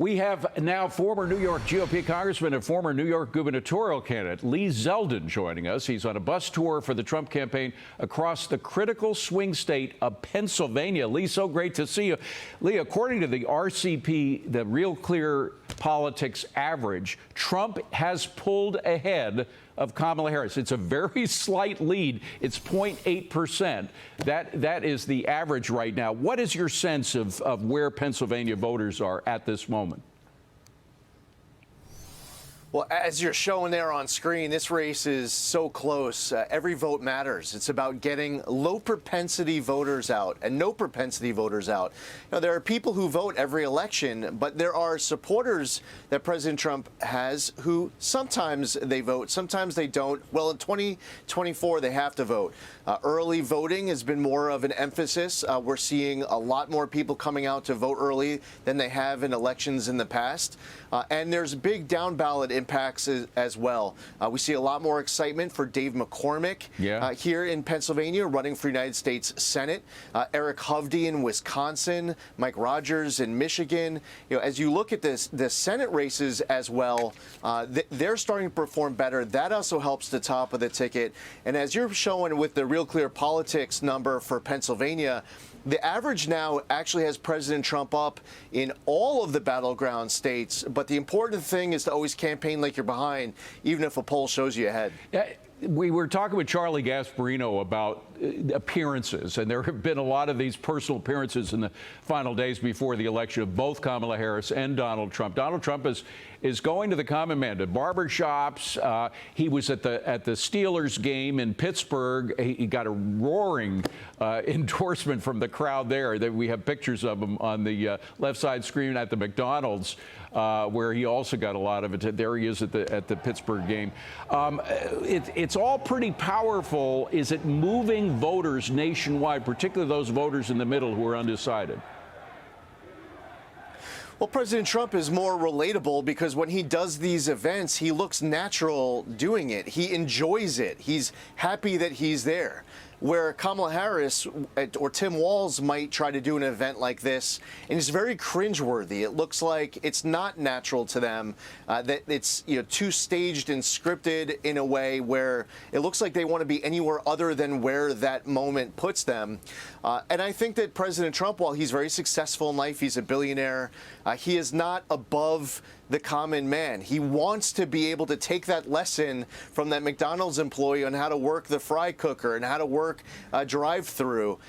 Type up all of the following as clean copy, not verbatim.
We have now former New York GOP Congressman and former New York gubernatorial candidate Lee Zeldin joining us. He's on a bus tour for the Trump campaign across the critical swing state of Pennsylvania. Lee, so great to see you. Lee, according to the RCP, the Real Clear Politics average, Trump has pulled ahead of Kamala Harris. It's a very slight lead. It's 0.8%. That is the average right now. What is your sense of where Pennsylvania voters are at this moment? Well, as you're showing there on screen, this race is so close. Every vote matters. It's about getting low propensity voters out and no propensity voters out. You know, there are people who vote every election, but there are supporters that President Trump has who sometimes they vote, sometimes they don't. Well, in 2024, they have to vote. Early voting has been more of an emphasis. We're seeing a lot more people coming out to vote early than they have in elections in the past. And there's big down ballot impacts as well. We see a lot more excitement for Dave McCormick here in Pennsylvania, running for United States Senate. Eric Hovde in Wisconsin, Mike Rogers in Michigan. You know, as you look at the Senate races as well, they're starting to perform better. That also helps the top of the ticket. And as you're showing with the Real Clear Politics number for Pennsylvania, the average now actually has President Trump up in all of the battleground states. But the important thing is to always campaign like you're behind, even if a poll shows you ahead. We were talking with Charlie Gasparino about appearances, and there have been a lot of these personal appearances in the final days before the election of both Kamala Harris and Donald Trump. Donald Trump is going to the common man, to barbershops. He was at the Steelers game in Pittsburgh. He got a roaring endorsement from the crowd there. We have pictures of him on the left side screen at the McDonald's, where he also got a lot of it. There he is at the Pittsburgh game. It's all pretty powerful. Is it moving voters nationwide, particularly those voters in the middle who are undecided? Well, President Trump is more relatable because when he does these events, he looks natural doing it. He enjoys it. He's happy that he's there. Where Kamala Harris or Tim Walz might try to do an event like this, and it's very cringeworthy. It looks like it's not natural to them, that it's too staged and scripted in a way where it looks like they want to be anywhere other than where that moment puts them. And I think that President Trump, while he's very successful in life, he's a billionaire, he is not above the common man. He wants to be able to take that lesson from that McDonald's employee on how to work the fry cooker and how to work a drive-through.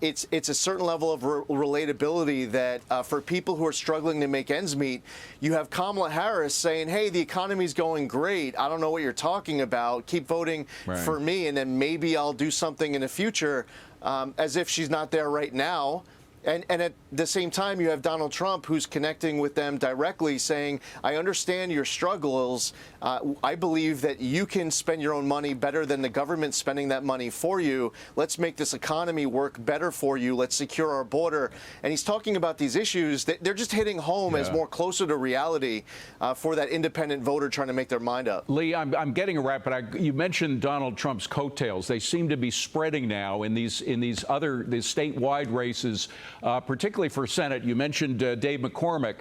It's a certain level of relatability that for people who are struggling to make ends meet, you have Kamala Harris saying, hey, the economy's going great. I don't know what you're talking about. Keep voting for me, and then maybe I'll do something in the future, as if she's not there right now. And at the same time, you have Donald Trump, who's connecting with them directly, saying, I understand your struggles. I believe that you can spend your own money better than the government spending that money for you. Let's make this economy work better for you. Let's secure our border. And he's talking about these issues that they're just hitting home as more closer to reality for that independent voter trying to make their mind up. Lee, I'm getting a wrap, but you mentioned Donald Trump's coattails. They seem to be spreading now in these statewide races. Particularly for Senate. You mentioned Dave McCormick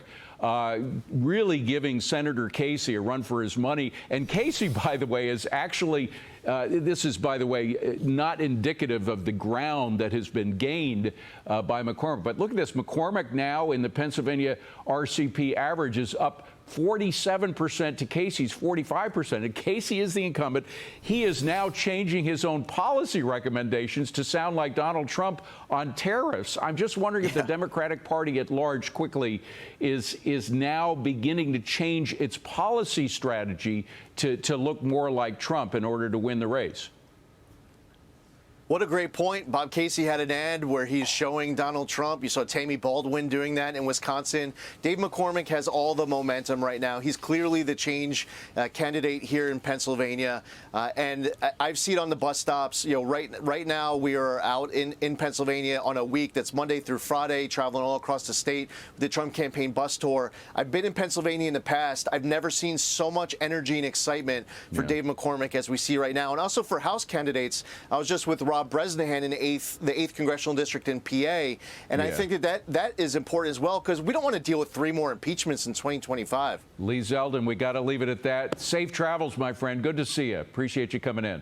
really giving Senator Casey a run for his money. And Casey, by the way, is actually, this is, by the way, not indicative of the ground that has been gained by McCormick. But look at this. McCormick now in the Pennsylvania RCP average is up 47% to Casey's 45%. And Casey is the incumbent. He is now changing his own policy recommendations to sound like Donald Trump on tariffs. I'm just wondering if the Democratic Party at large quickly is now beginning to change its policy strategy to look more like Trump in order to win the race. What a great point. Bob Casey had an ad where he's showing Donald Trump. You saw Tammy Baldwin doing that in Wisconsin. Dave McCormick has all the momentum right now. He's clearly the change candidate here in Pennsylvania. And I've seen on the bus stops, right now we are out in Pennsylvania on a week that's Monday through Friday, traveling all across the state with the Trump campaign bus tour. I've been in Pennsylvania in the past. I've never seen so much energy and excitement for Dave McCormick as we see right now. And also for House candidates, I was just with Rob Bresnahan in the 8th Congressional District in PA. And I think that is important as well, because we don't want to deal with 3 more impeachments in 2025. Lee Zeldin, we got to leave it at that. Safe travels, my friend. Good to see you. Appreciate you coming in.